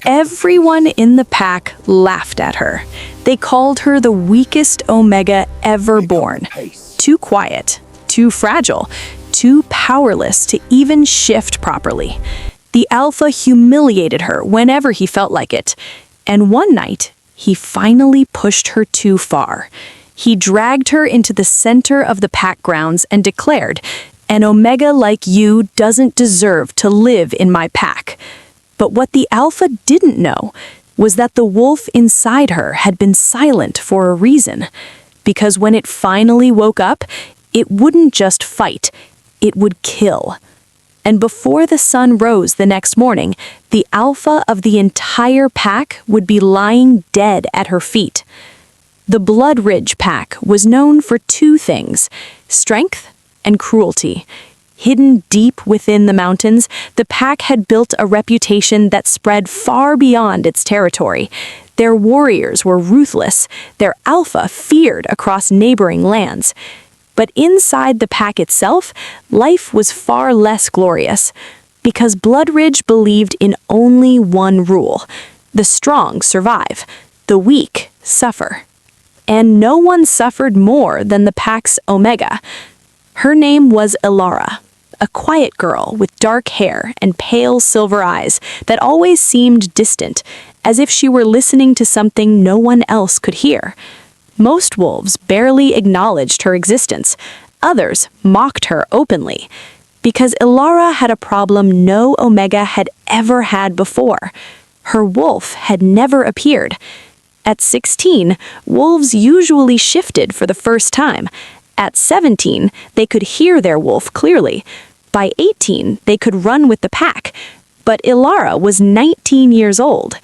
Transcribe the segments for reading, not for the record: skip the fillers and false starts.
Everyone in the pack laughed at her. They called her the weakest Omega ever born. Too quiet, too fragile, too powerless to even shift properly. The Alpha humiliated her whenever he felt like it. And one night, he finally pushed her too far. He dragged her into the center of the pack grounds and declared, "An Omega like you doesn't deserve to live in my pack." But what the Alpha didn't know was that the wolf inside her had been silent for a reason. Because when it finally woke up, it wouldn't just fight, it would kill. And before the sun rose the next morning, the Alpha of the entire pack would be lying dead at her feet. The Bloodridge Pack was known for two things: strength and cruelty. Hidden deep within the mountains, the pack had built a reputation that spread far beyond its territory. Their warriors were ruthless, their Alpha feared across neighboring lands. But inside the pack itself, life was far less glorious, because Bloodridge believed in only one rule: the strong survive, the weak suffer. And no one suffered more than the pack's Omega. Her name was Elara, a quiet girl with dark hair and pale silver eyes that always seemed distant, as if she were listening to something no one else could hear. Most wolves barely acknowledged her existence. Others mocked her openly, because Elara had a problem no Omega had ever had before. Her wolf had never appeared. At 16, wolves usually shifted for the first time. At 17, they could hear their wolf clearly. By 18, they could run with the pack. But Elara was 19 years old.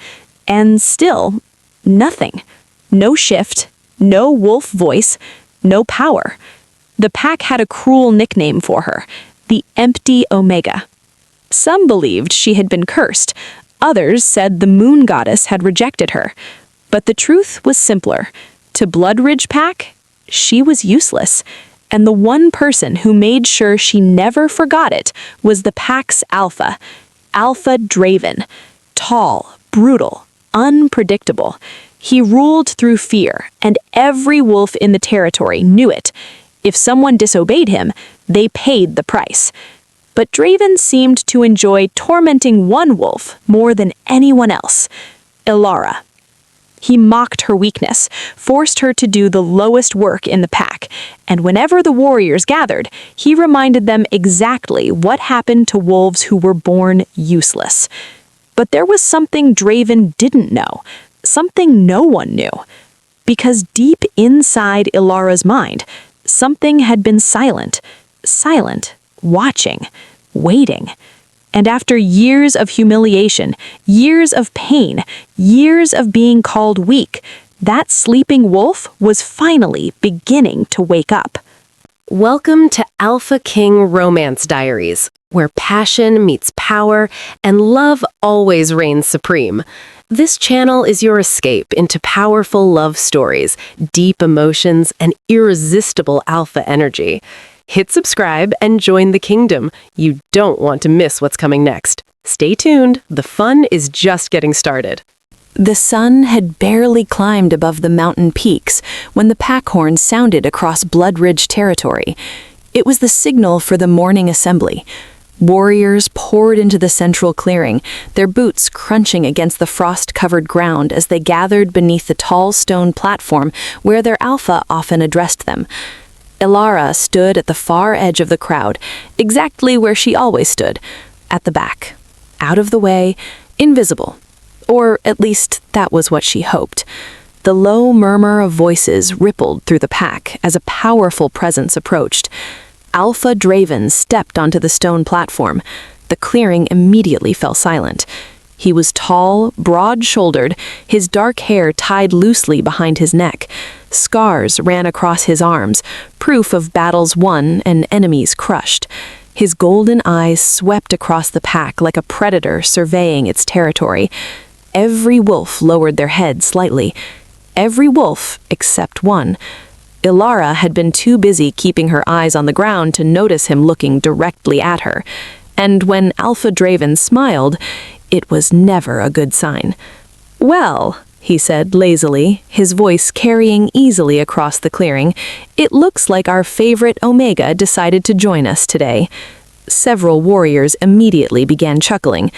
And still, nothing. No shift, no wolf voice, no power. The pack had a cruel nickname for her: the Empty Omega. Some believed she had been cursed. Others said the moon goddess had rejected her. But the truth was simpler. To Bloodridge Pack, she was useless. And the one person who made sure she never forgot it was the pack's Alpha, Alpha Draven. Tall, brutal, unpredictable. He ruled through fear, and every wolf in the territory knew it. If someone disobeyed him, they paid the price. But Draven seemed to enjoy tormenting one wolf more than anyone else: Elara. He mocked her weakness, forced her to do the lowest work in the pack, and whenever the warriors gathered, he reminded them exactly what happened to wolves who were born useless. But there was something Draven didn't know, something no one knew. Because deep inside Elara's mind, something had been silent, watching, waiting. And after years of humiliation, years of pain, years of being called weak, that sleeping wolf was finally beginning to wake up. Welcome to Alpha King Romance Diaries, where passion meets power and love always reigns supreme. This channel is your escape into powerful love stories, deep emotions, and irresistible alpha energy. Hit subscribe and join the kingdom. You don't want to miss what's coming next. Stay tuned, the fun is just getting started. The sun had barely climbed above the mountain peaks when the pack horn sounded across Bloodridge territory. It was the signal for the morning assembly. Warriors poured into the central clearing, their boots crunching against the frost-covered ground as they gathered beneath the tall stone platform where their Alpha often addressed them. Elara stood at the far edge of the crowd, exactly where she always stood, at the back, out of the way, invisible. Or at least that was what she hoped. The low murmur of voices rippled through the pack as a powerful presence approached. Alpha Draven stepped onto the stone platform. The clearing immediately fell silent. He was tall, broad-shouldered, his dark hair tied loosely behind his neck. Scars ran across his arms, proof of battles won and enemies crushed. His golden eyes swept across the pack like a predator surveying its territory. Every wolf lowered their head slightly. Every wolf except one. Elara had been too busy keeping her eyes on the ground to notice him looking directly at her. And when Alpha Draven smiled, It was never a good sign. "Well," he said lazily, his voice carrying easily across the clearing, "it looks like our favorite Omega decided to join us today." Several warriors immediately began chuckling.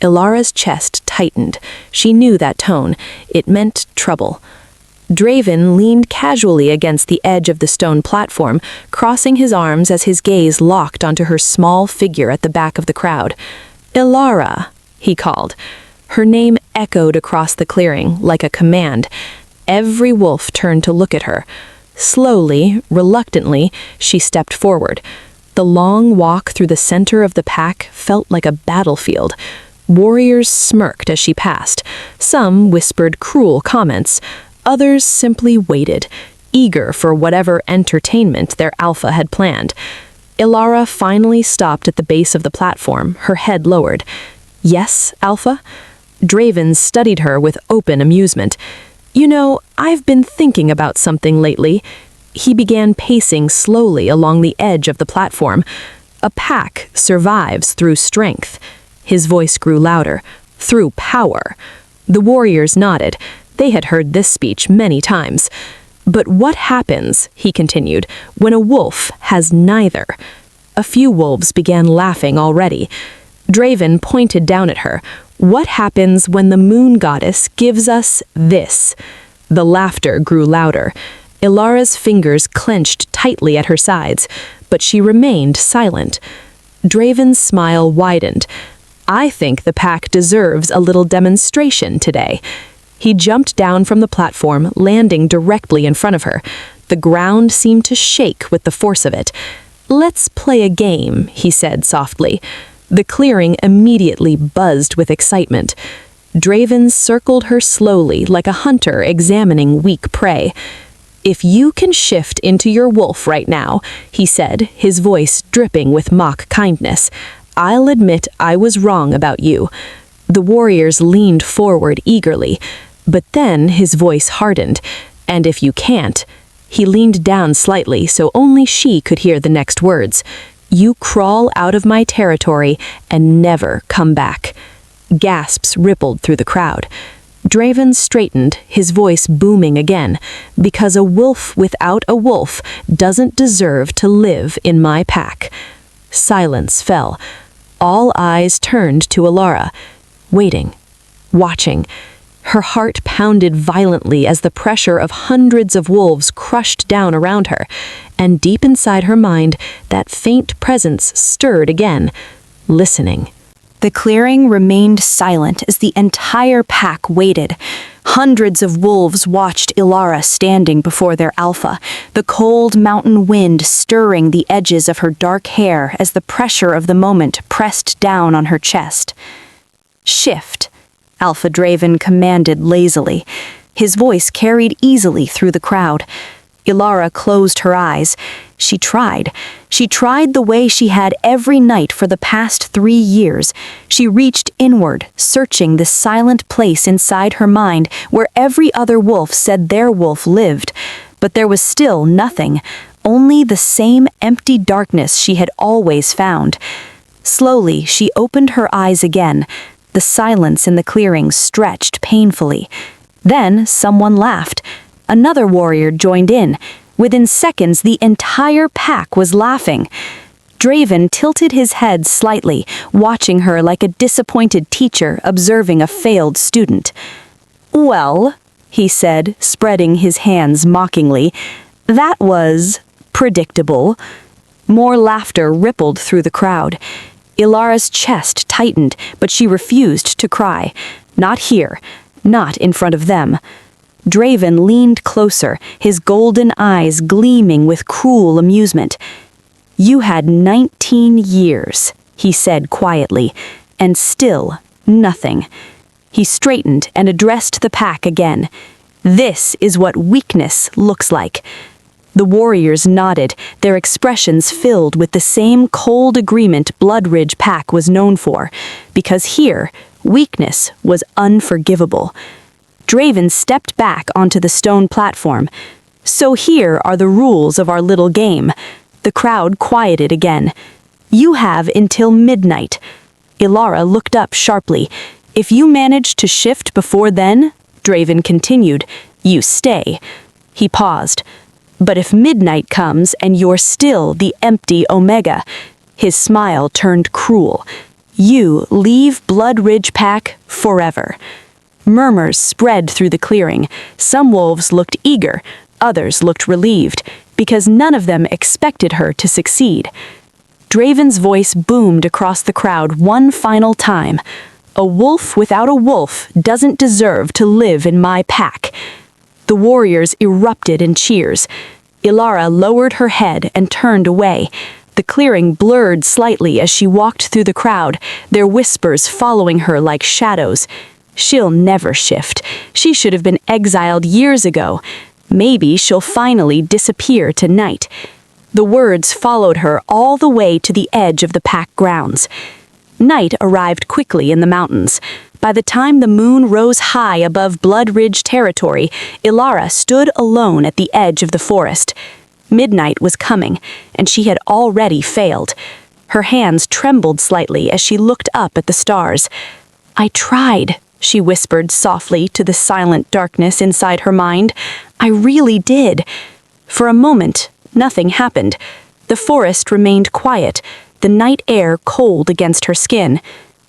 Elara's chest tightened. She knew that tone. It meant trouble. Draven leaned casually against the edge of the stone platform, crossing his arms as his gaze locked onto her small figure at the back of the crowd. "Elara," he called. Her name echoed across the clearing like a command. Every wolf turned to look at her. Slowly, reluctantly, she stepped forward. The long walk through the center of the pack felt like a battlefield. Warriors smirked as she passed. Some whispered cruel comments. Others simply waited, eager for whatever entertainment their alpha had planned. Elara finally stopped at the base of the platform, her head lowered. "Yes, Alpha?" Draven studied her with open amusement. "You know, I've been thinking about something lately." He began pacing slowly along the edge of the platform. "A pack survives through strength." His voice grew louder. "Through power." The warriors nodded. They had heard this speech many times. "But what happens," he continued, "when a wolf has neither?" A few wolves began laughing already. Draven pointed down at her. "What happens when the moon goddess gives us this?" The laughter grew louder. Elara's fingers clenched tightly at her sides, but she remained silent. Draven's smile widened. "I think the pack deserves a little demonstration today." He jumped down from the platform, landing directly in front of her. The ground seemed to shake with the force of it. "Let's play a game," he said softly. The clearing immediately buzzed with excitement. Draven circled her slowly like a hunter examining weak prey. "If you can shift into your wolf right now," he said, his voice dripping with mock kindness, "I'll admit I was wrong about you." The warriors leaned forward eagerly, but then his voice hardened. "And if you can't," he leaned down slightly so only she could hear the next words, "you crawl out of my territory and never come back." Gasps rippled through the crowd. Draven straightened, his voice booming again, "Because a wolf without a wolf doesn't deserve to live in my pack." Silence fell. All eyes turned to Elara, waiting, watching. Her heart pounded violently as the pressure of hundreds of wolves crushed down around her, and deep inside her mind, that faint presence stirred again, listening. The clearing remained silent as the entire pack waited. Hundreds of wolves watched Elara standing before their alpha, the cold mountain wind stirring the edges of her dark hair as the pressure of the moment pressed down on her chest. "Shift," Alpha Draven commanded lazily. His voice carried easily through the crowd. Elara closed her eyes. She tried. She tried the way she had every night for the past 3 years. She reached inward, searching the silent place inside her mind where every other wolf said their wolf lived. But there was still nothing, only the same empty darkness she had always found. Slowly, she opened her eyes again. The silence in the clearing stretched painfully. Then someone laughed. Another warrior joined in. Within seconds, the entire pack was laughing. Draven tilted his head slightly, watching her like a disappointed teacher observing a failed student. "Well," he said, spreading his hands mockingly, "that was predictable." More laughter rippled through the crowd. Elara's chest tightened, but she refused to cry. Not here, not in front of them. Draven leaned closer, his golden eyes gleaming with cruel amusement. "You had 19 years, he said quietly, "and still nothing." He straightened and addressed the pack again. "This is what weakness looks like." The warriors nodded, their expressions filled with the same cold agreement Bloodridge Pack was known for, because here, weakness was unforgivable. Draven stepped back onto the stone platform. "So here are the rules of our little game." The crowd quieted again. "You have until midnight." Elara looked up sharply. "If you manage to shift before then," Draven continued, "you stay." He paused. "But if midnight comes and you're still the empty Omega," his smile turned cruel, "you leave Bloodridge Pack forever." Murmurs spread through the clearing. Some wolves looked eager, others looked relieved, because none of them expected her to succeed. Draven's voice boomed across the crowd one final time. "A wolf without a wolf doesn't deserve to live in my pack." The warriors erupted in cheers. Elara lowered her head and turned away. The clearing blurred slightly as she walked through the crowd, their whispers following her like shadows. She'll never shift. She should have been exiled years ago. Maybe she'll finally disappear tonight. The words followed her all the way to the edge of the pack grounds. Night arrived quickly in the mountains. By the time the moon rose high above Bloodridge territory, Elara stood alone at the edge of the forest. Midnight was coming, and she had already failed. Her hands trembled slightly as she looked up at the stars. "I tried," she whispered softly to the silent darkness inside her mind. "I really did." For a moment, nothing happened. The forest remained quiet, the night air cold against her skin.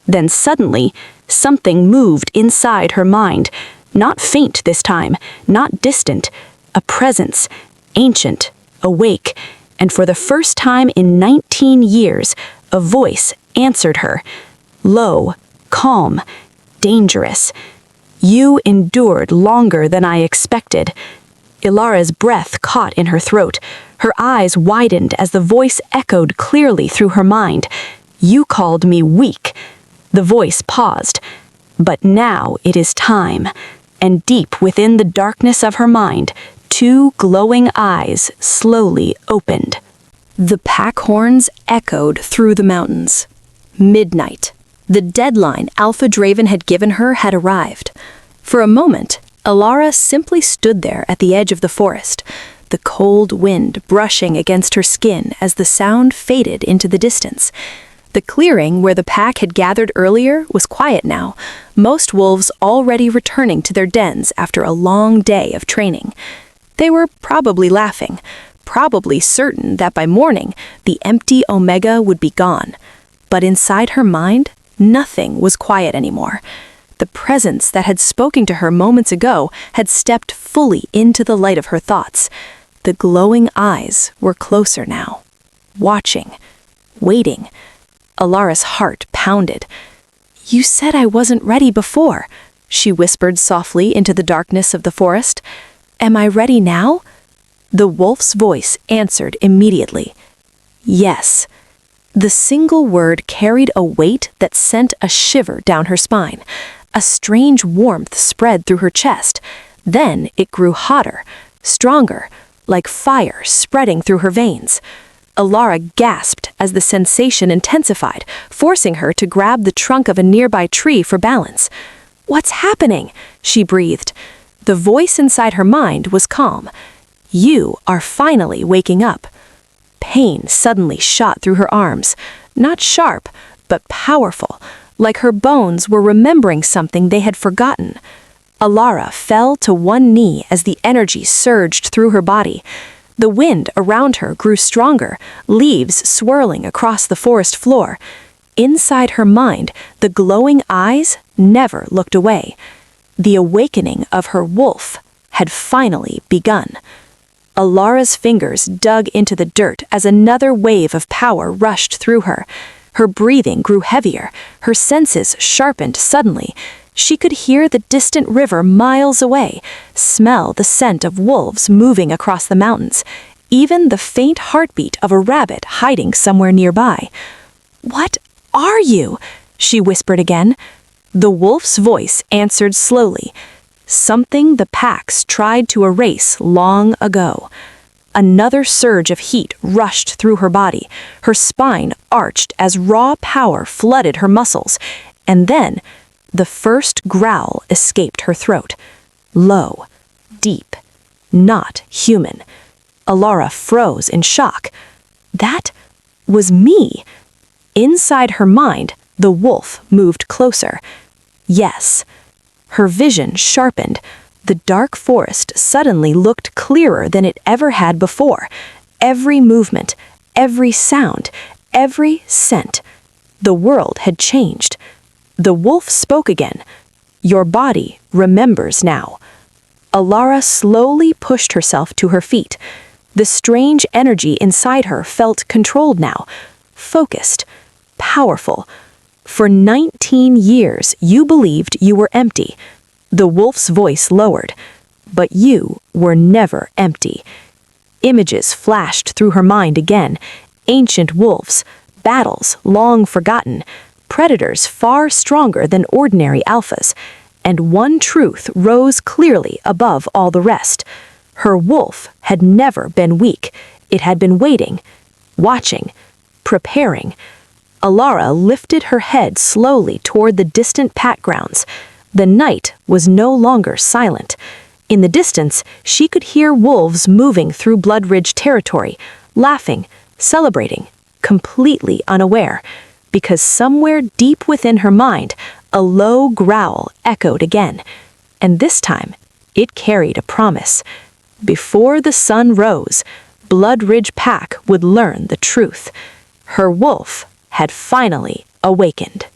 Then suddenly, something moved inside her mind. Not faint this time, not distant. A presence, ancient, awake, and for the first time in 19 years, a voice answered her. Low, calm, dangerous. "You endured longer than I expected." Elara's breath caught in her throat. Her eyes widened as the voice echoed clearly through her mind. "You called me weak." The voice paused. "But now it is time." And deep within the darkness of her mind, two glowing eyes slowly opened. The pack horns echoed through the mountains. Midnight. The deadline Alpha Draven had given her had arrived. For a moment, Elara simply stood there at the edge of the forest, the cold wind brushing against her skin as the sound faded into the distance. The clearing where the pack had gathered earlier was quiet now, most wolves already returning to their dens after a long day of training. They were probably laughing, probably certain that by morning the empty Omega would be gone. But inside her mind, nothing was quiet anymore. The presence that had spoken to her moments ago had stepped fully into the light of her thoughts. The glowing eyes were closer now, watching, waiting. Elara's heart pounded. "You said I wasn't ready before," she whispered softly into the darkness of the forest. "Am I ready now?" The wolf's voice answered immediately. "Yes." The single word carried a weight that sent a shiver down her spine. A strange warmth spread through her chest. Then it grew hotter, stronger, like fire spreading through her veins. Elara gasped as the sensation intensified, forcing her to grab the trunk of a nearby tree for balance. "What's happening?" she breathed. The voice inside her mind was calm. "You are finally waking up." Pain suddenly shot through her arms, not sharp, but powerful, like her bones were remembering something they had forgotten. Elara fell to one knee as the energy surged through her body. The wind around her grew stronger, leaves swirling across the forest floor. Inside her mind, the glowing eyes never looked away. The awakening of her wolf had finally begun. Elara's fingers dug into the dirt as another wave of power rushed through her. Her breathing grew heavier, her senses sharpened suddenly. She could hear the distant river miles away, smell the scent of wolves moving across the mountains, even the faint heartbeat of a rabbit hiding somewhere nearby. "What are you?" she whispered again. The wolf's voice answered slowly. Something the packs tried to erase long ago. Another surge of heat rushed through her body. Her spine arched as raw power flooded her muscles. And then, the first growl escaped her throat. Low, deep, not human. Elara froze in shock. That was me. Inside her mind, The wolf moved closer. Yes. Her vision sharpened. The dark forest suddenly looked clearer than it ever had before. Every movement, every sound, every scent. The world had changed. The wolf spoke again. Your body remembers now. Elara slowly pushed herself to her feet. The strange energy inside her felt controlled now, focused, powerful. For 19 years, you believed you were empty. The wolf's voice lowered. But you were never empty. Images flashed through her mind again. Ancient wolves, battles long forgotten, predators far stronger than ordinary alphas. And one truth rose clearly above all the rest. Her wolf had never been weak. It had been waiting, watching, preparing. Elara lifted her head slowly toward the distant pack grounds. The night was no longer silent. In the distance, she could hear wolves moving through Bloodridge territory, laughing, celebrating, completely unaware, because somewhere deep within her mind, a low growl echoed again. And this time, it carried a promise. Before the sun rose, Bloodridge Pack would learn the truth. Her wolf had finally awakened.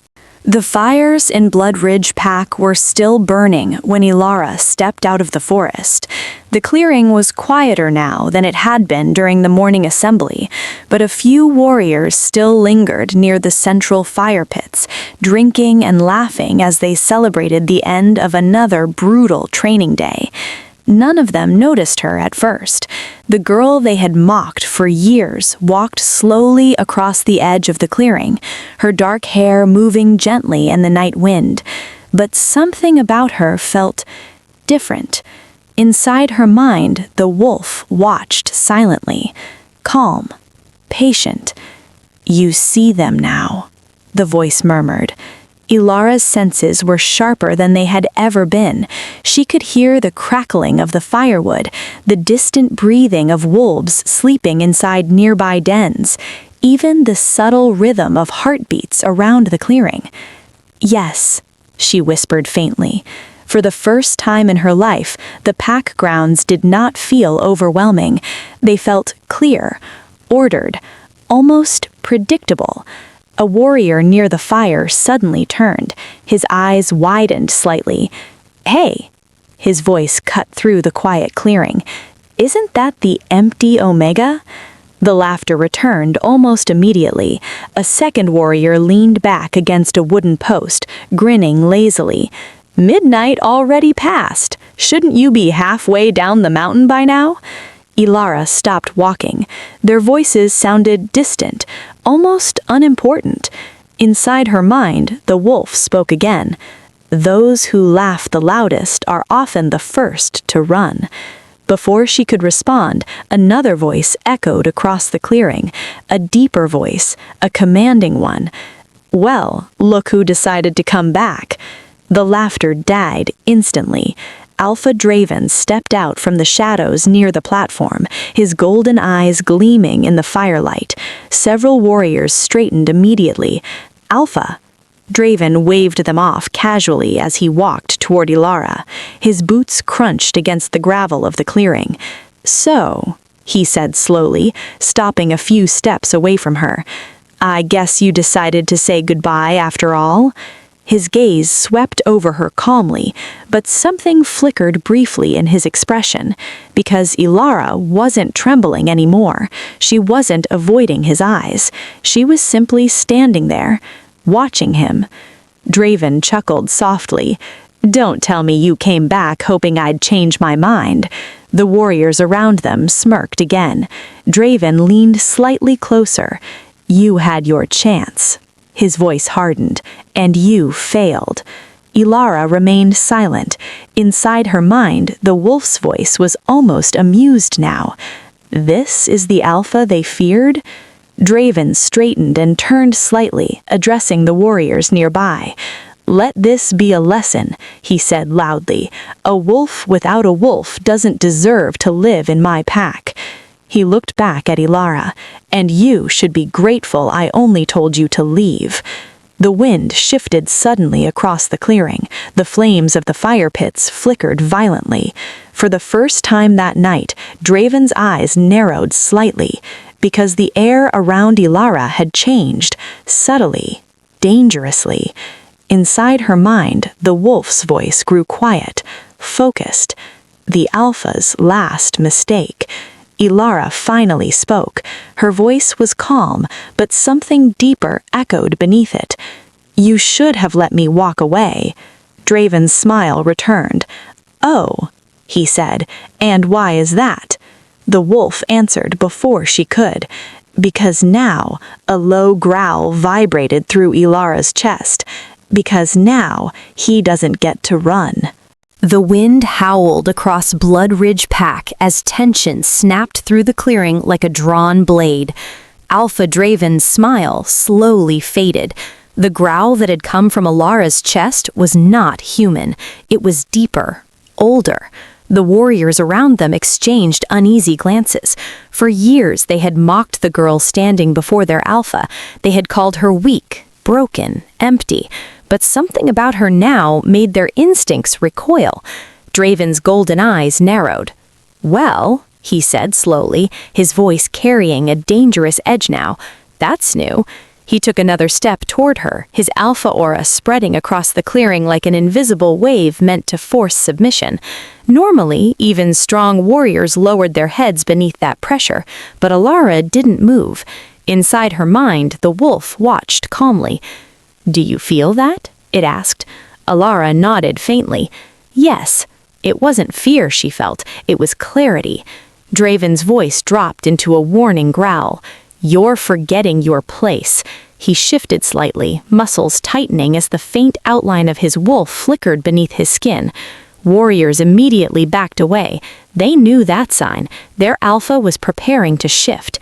The fires in Bloodridge Pack were still burning when Elara stepped out of the forest. The clearing was quieter now than it had been during the morning assembly, but a few warriors still lingered near the central fire pits, drinking and laughing as they celebrated the end of another brutal training day. None of them noticed her at first. The girl they had mocked for years walked slowly across the edge of the clearing, her dark hair moving gently in the night wind. But something about her felt different. Inside her mind, the wolf watched silently, calm, patient. "You see them now," the voice murmured. Elara's senses were sharper than they had ever been. She could hear the crackling of the firewood, the distant breathing of wolves sleeping inside nearby dens, even the subtle rhythm of heartbeats around the clearing. "Yes," she whispered faintly. For the first time in her life, the pack grounds did not feel overwhelming. They felt clear, ordered, almost predictable. A warrior near the fire suddenly turned. His eyes widened slightly. "Hey," his voice cut through the quiet clearing. "Isn't that the empty Omega?" The laughter returned almost immediately. A second warrior leaned back against a wooden post, grinning lazily. "Midnight already passed. Shouldn't you be halfway down the mountain by now?" Elara stopped walking. Their voices sounded distant, almost unimportant. Inside her mind, the wolf spoke again. "Those who laugh the loudest are often the first to run." Before she could respond, another voice echoed across the clearing, a deeper voice, a commanding one. "Well, look who decided to come back." The laughter died instantly. Alpha Draven stepped out from the shadows near the platform, his golden eyes gleaming in the firelight. Several warriors straightened immediately. "Alpha!" Draven waved them off casually as he walked toward Elara. His boots crunched against the gravel of the clearing. "So," he said slowly, stopping a few steps away from her, "I guess you decided to say goodbye after all?" His gaze swept over her calmly, but something flickered briefly in his expression, because Elara wasn't trembling anymore. She wasn't avoiding his eyes. She was simply standing there, watching him. Draven chuckled softly. "Don't tell me you came back hoping I'd change my mind." The warriors around them smirked again. Draven leaned slightly closer. "You had your chance." His voice hardened. "And you failed." Elara remained silent. Inside her mind, the wolf's voice was almost amused now. This is the Alpha they feared? Draven straightened and turned slightly, addressing the warriors nearby. "Let this be a lesson," he said loudly. "A wolf without a wolf doesn't deserve to live in my pack." He looked back at Elara. "And you should be grateful I only told you to leave." The wind shifted suddenly across the clearing. The flames of the fire pits flickered violently. For the first time that night, Draven's eyes narrowed slightly, because the air around Elara had changed, subtly, dangerously. Inside her mind, the wolf's voice grew quiet, focused. The Alpha's last mistake. Elara finally spoke. Her voice was calm, but something deeper echoed beneath it. "You should have let me walk away." Draven's smile returned. "Oh," he said, "and why is that?" The wolf answered before she could. "Because now," a low growl vibrated through Elara's chest, "because now he doesn't get to run." The wind howled across Bloodridge Pack as tension snapped through the clearing like a drawn blade. Alpha Draven's smile slowly faded. The growl that had come from Elara's chest was not human. It was deeper, older. The warriors around them exchanged uneasy glances. For years they had mocked the girl standing before their Alpha. They had called her weak, broken, empty. But something about her now made their instincts recoil. Draven's golden eyes narrowed. "Well," he said slowly, his voice carrying a dangerous edge now, "that's new." He took another step toward her, his alpha aura spreading across the clearing like an invisible wave meant to force submission. Normally, even strong warriors lowered their heads beneath that pressure, but Elara didn't move. Inside her mind, the wolf watched calmly. "Do you feel that?" it asked. Elara nodded faintly. Yes. It wasn't fear she felt, it was clarity. Draven's voice dropped into a warning growl. "You're forgetting your place." He shifted slightly, muscles tightening as the faint outline of his wolf flickered beneath his skin. Warriors immediately backed away. They knew that sign. Their alpha was preparing to shift.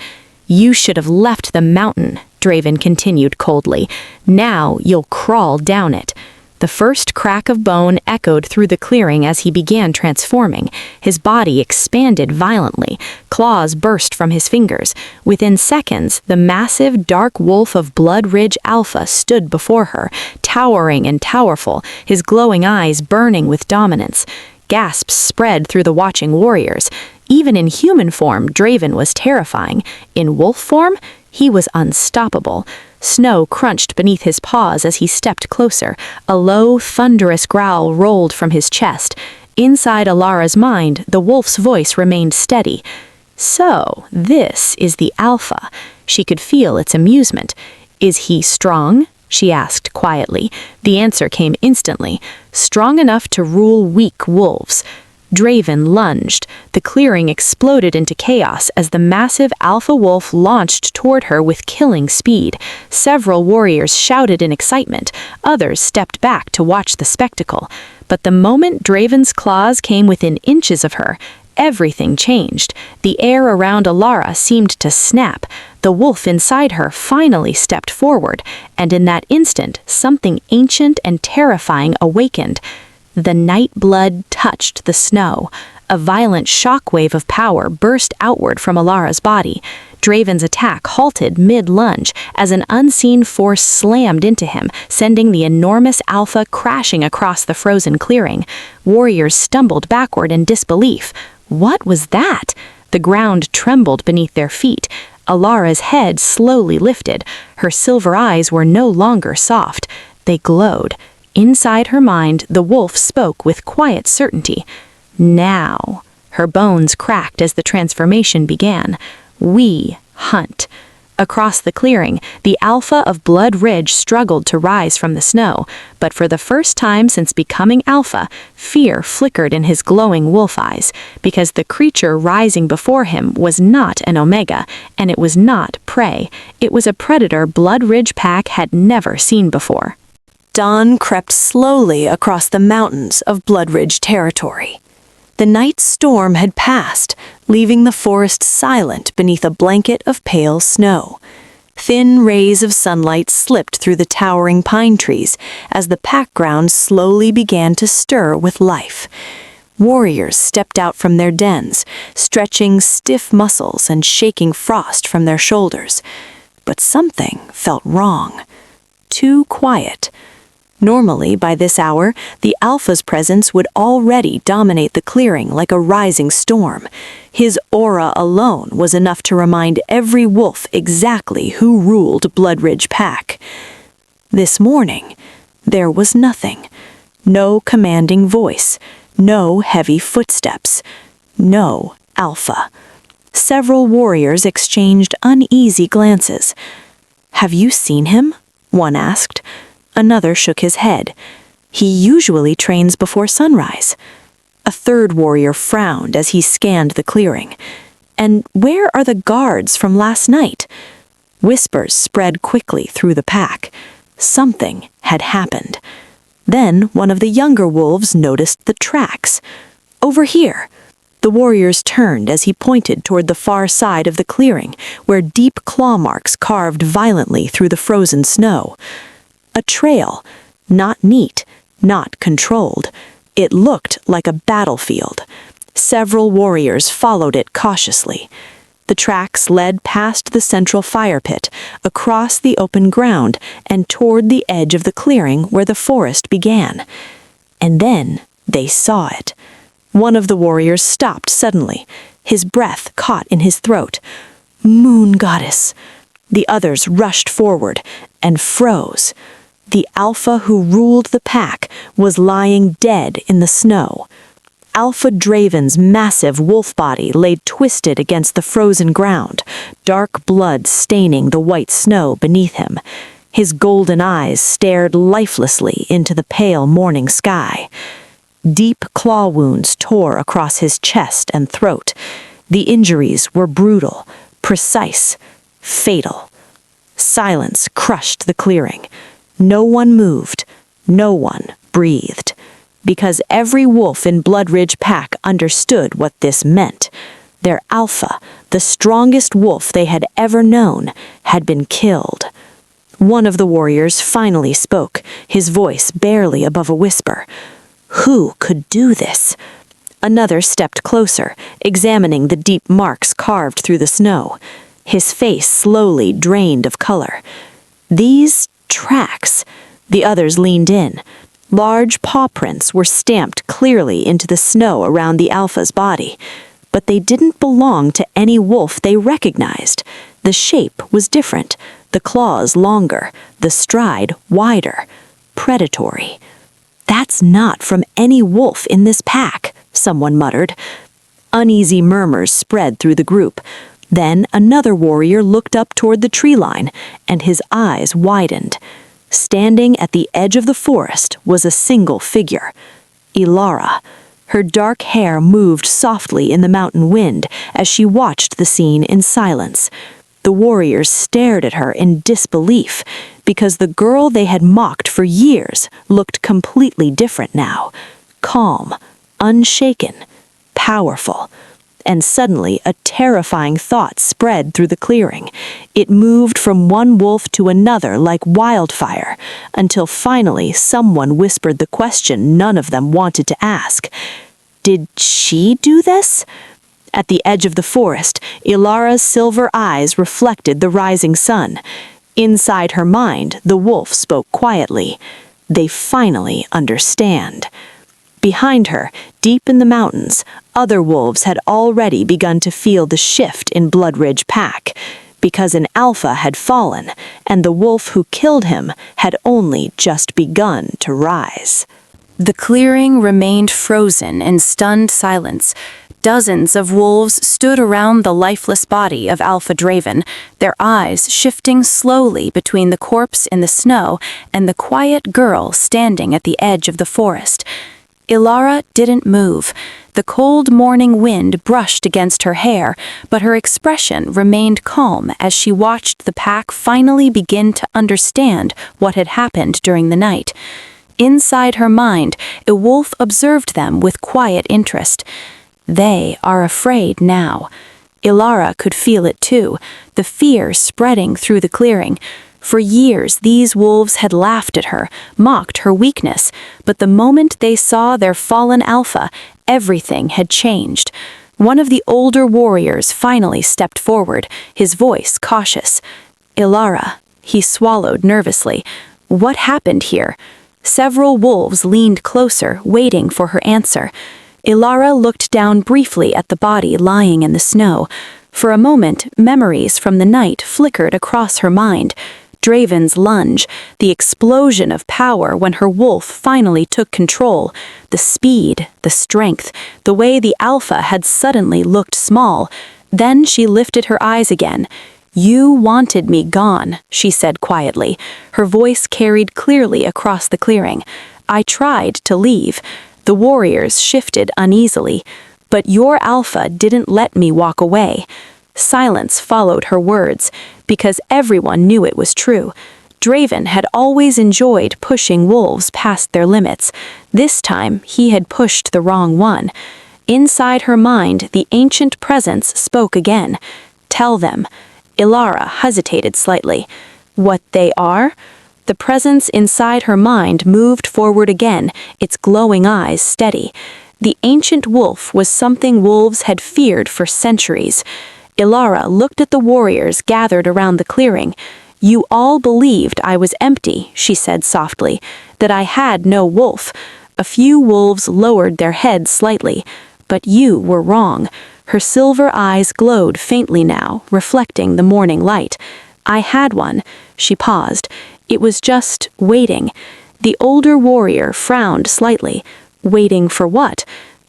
"You should have left the mountain," Draven continued coldly. "Now you'll crawl down it." The first crack of bone echoed through the clearing as he began transforming. His body expanded violently. Claws burst from his fingers. Within seconds, the massive dark wolf of Bloodridge Alpha stood before her, towering and powerful, his glowing eyes burning with dominance. Gasps spread through the watching warriors. Even in human form, Draven was terrifying. In wolf form, he was unstoppable. Snow crunched beneath his paws as he stepped closer. A low, thunderous growl rolled from his chest. Inside Elara's mind, the wolf's voice remained steady. "So, this is the Alpha." She could feel its amusement. "Is he strong?" she asked quietly. The answer came instantly. "Strong enough to rule weak wolves." Draven lunged. The clearing exploded into chaos as the massive alpha wolf launched toward her with killing speed. Several warriors shouted in excitement. Others stepped back to watch the spectacle. But the moment Draven's claws came within inches of her, everything changed. The air around Elara seemed to snap. The wolf inside her finally stepped forward, and in that instant, something ancient and terrifying awakened. The night blood touched the snow. A violent shockwave of power burst outward from Elara's body. Draven's attack halted mid-lunge as an unseen force slammed into him, sending the enormous alpha crashing across the frozen clearing. Warriors stumbled backward in disbelief. What was that? The ground trembled beneath their feet. Elara's head slowly lifted. Her silver eyes were no longer soft. They glowed. Inside her mind, the wolf spoke with quiet certainty. "Now." Her bones cracked as the transformation began. "We hunt." Across the clearing, the alpha of Bloodridge struggled to rise from the snow, but for the first time since becoming alpha, fear flickered in his glowing wolf eyes, because the creature rising before him was not an omega, and it was not prey. It was a predator Bloodridge Pack had never seen before. Dawn crept slowly across the mountains of Bloodridge territory. The night storm had passed, leaving the forest silent beneath a blanket of pale snow. Thin rays of sunlight slipped through the towering pine trees as the pack ground slowly began to stir with life. Warriors stepped out from their dens, stretching stiff muscles and shaking frost from their shoulders. But something felt wrong. too quiet. Normally, by this hour, the Alpha's presence would already dominate the clearing like a rising storm. His aura alone was enough to remind every wolf exactly who ruled Bloodridge Pack. This morning, there was nothing. No commanding voice, no heavy footsteps, no Alpha. Several warriors exchanged uneasy glances. "Have you seen him?" one asked. Another shook his head. "He usually trains before sunrise." A third warrior frowned as he scanned the clearing. "And where are the guards from last night?" Whispers spread quickly through the pack. Something had happened. Then one of the younger wolves noticed the tracks. "Over here." The warriors turned as he pointed toward the far side of the clearing, where deep claw marks carved violently through the frozen snow. A trail, not neat, not controlled. It looked like a battlefield. Several warriors followed it cautiously. The tracks led past the central fire pit, across the open ground, and toward the edge of the clearing where the forest began. And then they saw it. One of the warriors stopped suddenly, his breath caught in his throat. "Moon goddess!" The others rushed forward and froze. The Alpha who ruled the pack was lying dead in the snow. Alpha Draven's massive wolf body lay twisted against the frozen ground, dark blood staining the white snow beneath him. His golden eyes stared lifelessly into the pale morning sky. Deep claw wounds tore across his chest and throat. The injuries were brutal, precise, fatal. Silence crushed the clearing. No one moved, no one breathed, because every wolf in Bloodridge Pack understood what this meant. Their Alpha, the strongest wolf they had ever known, had been killed. One of the warriors finally spoke, his voice barely above a whisper. Who could do this? Another stepped closer, examining the deep marks carved through the snow. His face slowly drained of color. These tracks. The others leaned in. Large paw prints were stamped clearly into the snow around the Alpha's body. But they didn't belong to any wolf they recognized. The shape was different, the claws longer, the stride wider, predatory. "That's not from any wolf in this pack," someone muttered. Uneasy murmurs spread through the group. Then another warrior looked up toward the tree line, and his eyes widened. Standing at the edge of the forest was a single figure, Elara. Her dark hair moved softly in the mountain wind as she watched the scene in silence. The warriors stared at her in disbelief, because the girl they had mocked for years looked completely different now. Calm, unshaken, powerful. And suddenly a terrifying thought spread through the clearing. It moved from one wolf to another like wildfire, until finally someone whispered the question none of them wanted to ask. Did she do this? At the edge of the forest, Elara's silver eyes reflected the rising sun. Inside her mind, the wolf spoke quietly. They finally understand. Behind her, deep in the mountains, other wolves had already begun to feel the shift in Bloodridge Pack, because an Alpha had fallen, and the wolf who killed him had only just begun to rise. The clearing remained frozen in stunned silence. Dozens of wolves stood around the lifeless body of Alpha Draven, their eyes shifting slowly between the corpse in the snow and the quiet girl standing at the edge of the forest. Elara didn't move. The cold morning wind brushed against her hair, but her expression remained calm as she watched the pack finally begin to understand what had happened during the night. Inside her mind, a wolf observed them with quiet interest. They are afraid now. Elara could feel it too, the fear spreading through the clearing. For years, these wolves had laughed at her, mocked her weakness, but the moment they saw their fallen Alpha, everything had changed. One of the older warriors finally stepped forward, his voice cautious. "Elara," he swallowed nervously, What happened here? Several wolves leaned closer, waiting for her answer. Elara looked down briefly at the body lying in the snow. For a moment, memories from the night flickered across her mind. Draven's lunge, the explosion of power when her wolf finally took control, the speed, the strength, the way the Alpha had suddenly looked small. Then she lifted her eyes again. "You wanted me gone," she said quietly. Her voice carried clearly across the clearing. "I tried to leave." The warriors shifted uneasily. "But your Alpha didn't let me walk away." Silence followed her words, because everyone knew it was true. Draven had always enjoyed pushing wolves past their limits. This time, he had pushed the wrong one. Inside her mind, the ancient presence spoke again. "Tell them." Elara hesitated slightly. "What they are?" The presence inside her mind moved forward again, its glowing eyes steady. The ancient wolf was something wolves had feared for centuries. Elara looked at the warriors gathered around the clearing. "You all believed I was empty," she said softly, "that I had no wolf." A few wolves lowered their heads slightly. "But you were wrong." Her silver eyes glowed faintly now, reflecting the morning light. "I had one." She paused. "It was just waiting." The older warrior frowned slightly. "Waiting for what?"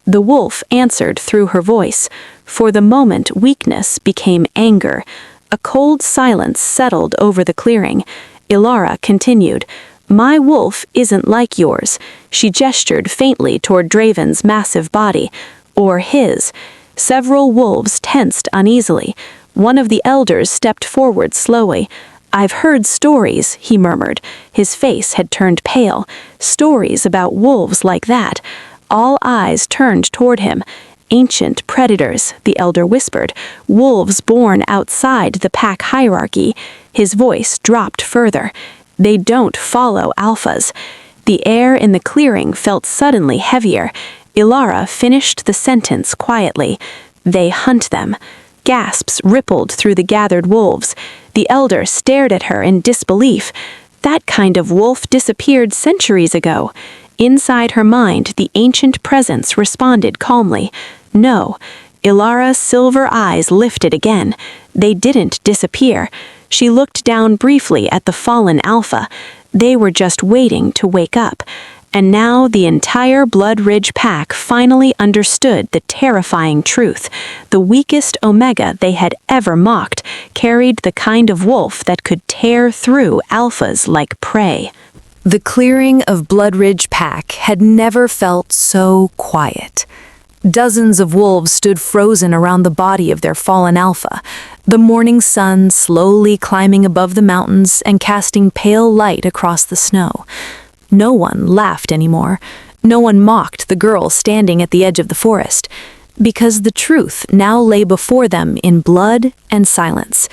The wolf answered through her voice. For the moment, weakness became anger. A cold silence settled over the clearing. Elara continued, "My wolf isn't like yours." She gestured faintly toward Draven's massive body. "Or his." Several wolves tensed uneasily. One of the elders stepped forward slowly. "I've heard stories," he murmured. His face had turned pale. "Stories about wolves like that." All eyes turned toward him. "Ancient predators," the elder whispered. "Wolves born outside the pack hierarchy." His voice dropped further. "They don't follow alphas." The air in the clearing felt suddenly heavier. Elara finished the sentence quietly. "They hunt them." Gasps rippled through the gathered wolves. The elder stared at her in disbelief. That kind of wolf disappeared centuries ago. Inside her mind, the ancient presence responded calmly. "No." Elara's silver eyes lifted again. They didn't disappear. She looked down briefly at the fallen Alpha. They were just waiting to wake up. And now the entire Bloodridge Pack finally understood the terrifying truth. The weakest Omega they had ever mocked carried the kind of wolf that could tear through alphas like prey. The clearing of Bloodridge Pack had never felt so quiet. Dozens of wolves stood frozen around the body of their fallen Alpha, the morning sun slowly climbing above the mountains and casting pale light across the snow. No one laughed anymore. No one mocked the girl standing at the edge of the forest, because the truth now lay before them in blood and silence.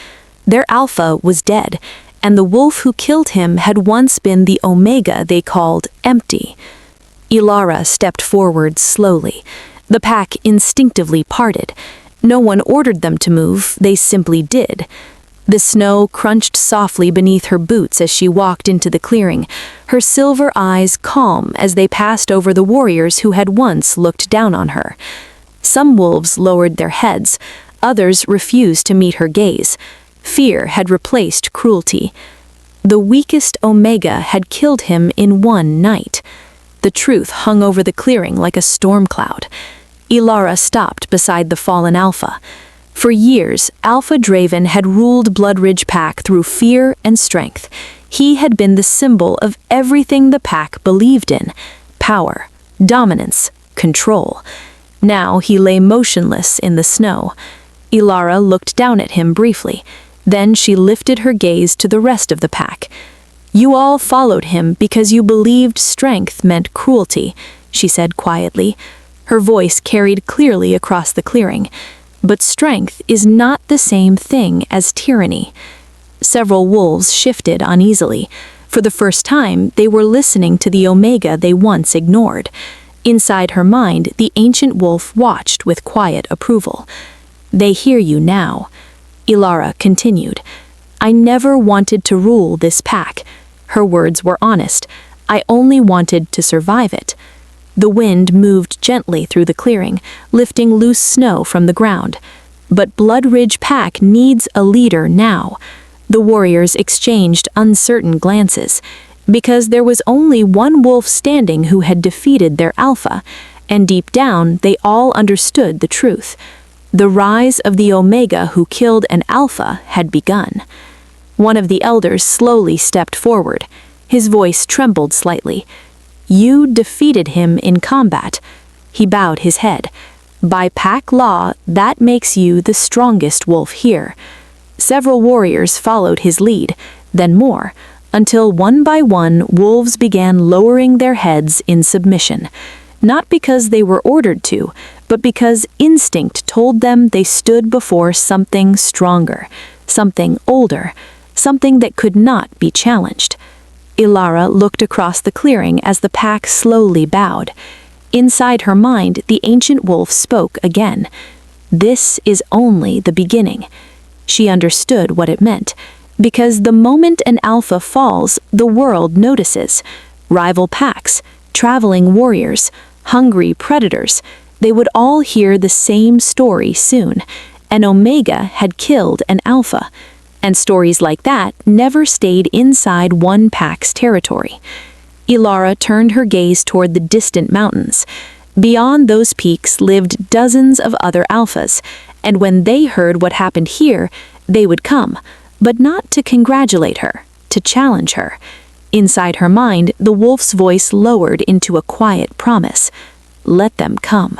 Their Alpha was dead, and the wolf who killed him had once been the Omega they called empty. Elara stepped forward slowly. The pack instinctively parted. No one ordered them to move, they simply did. The snow crunched softly beneath her boots as she walked into the clearing, her silver eyes calm as they passed over the warriors who had once looked down on her. Some wolves lowered their heads, others refused to meet her gaze. Fear had replaced cruelty. The weakest Omega had killed him in one night. The truth hung over the clearing like a storm cloud. Elara stopped beside the fallen Alpha. For years, Alpha Draven had ruled Bloodridge Pack through fear and strength. He had been the symbol of everything the pack believed in: power, dominance, control. Now he lay motionless in the snow. Elara looked down at him briefly. Then she lifted her gaze to the rest of the pack. "You all followed him because you believed strength meant cruelty," she said quietly. Her voice carried clearly across the clearing. "But strength is not the same thing as tyranny." Several wolves shifted uneasily. For the first time, they were listening to the Omega they once ignored. Inside her mind, the ancient wolf watched with quiet approval. "They hear you now." Elara continued, "I never wanted to rule this pack. Her words were honest. I only wanted to survive it. The wind moved gently through the clearing, lifting loose snow from the ground. But Bloodridge Pack needs a leader now. The warriors exchanged uncertain glances, because there was only one wolf standing who had defeated their alpha, and deep down they all understood the truth. The rise of the Omega who killed an alpha had begun. One of the elders slowly stepped forward. His voice trembled slightly. "You defeated him in combat." He bowed his head. "By pack law, that makes you the strongest wolf here." Several warriors followed his lead, then more, until one by one wolves began lowering their heads in submission. Not because they were ordered to, but because instinct told them they stood before something stronger, something older, something that could not be challenged. Elara looked across the clearing as the pack slowly bowed. Inside her mind, the ancient wolf spoke again. This is only the beginning. She understood what it meant, because the moment an alpha falls, the world notices. Rival packs, traveling warriors, hungry predators, they would all hear the same story soon. An Omega had killed an alpha. And stories like that never stayed inside one pack's territory. Elara turned her gaze toward the distant mountains. Beyond those peaks lived dozens of other alphas, and when they heard what happened here, they would come, but not to congratulate her, to challenge her. Inside her mind, the wolf's voice lowered into a quiet promise. Let them come.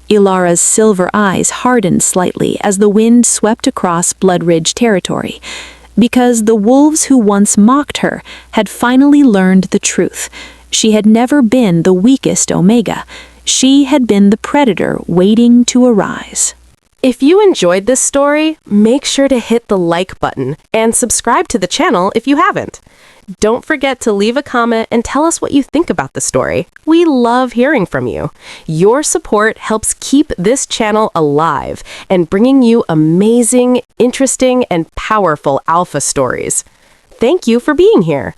Ilara's silver eyes hardened slightly as the wind swept across Bloodridge territory, because the wolves who once mocked her had finally learned the truth. She had never been the weakest Omega. She had been the predator waiting to arise. If you enjoyed this story, make sure to hit the like button and subscribe to the channel if you haven't. Don't forget to leave a comment and tell us what you think about the story. We love hearing from you. Your support helps keep this channel alive and bringing you amazing, interesting, and powerful alpha stories. Thank you for being here.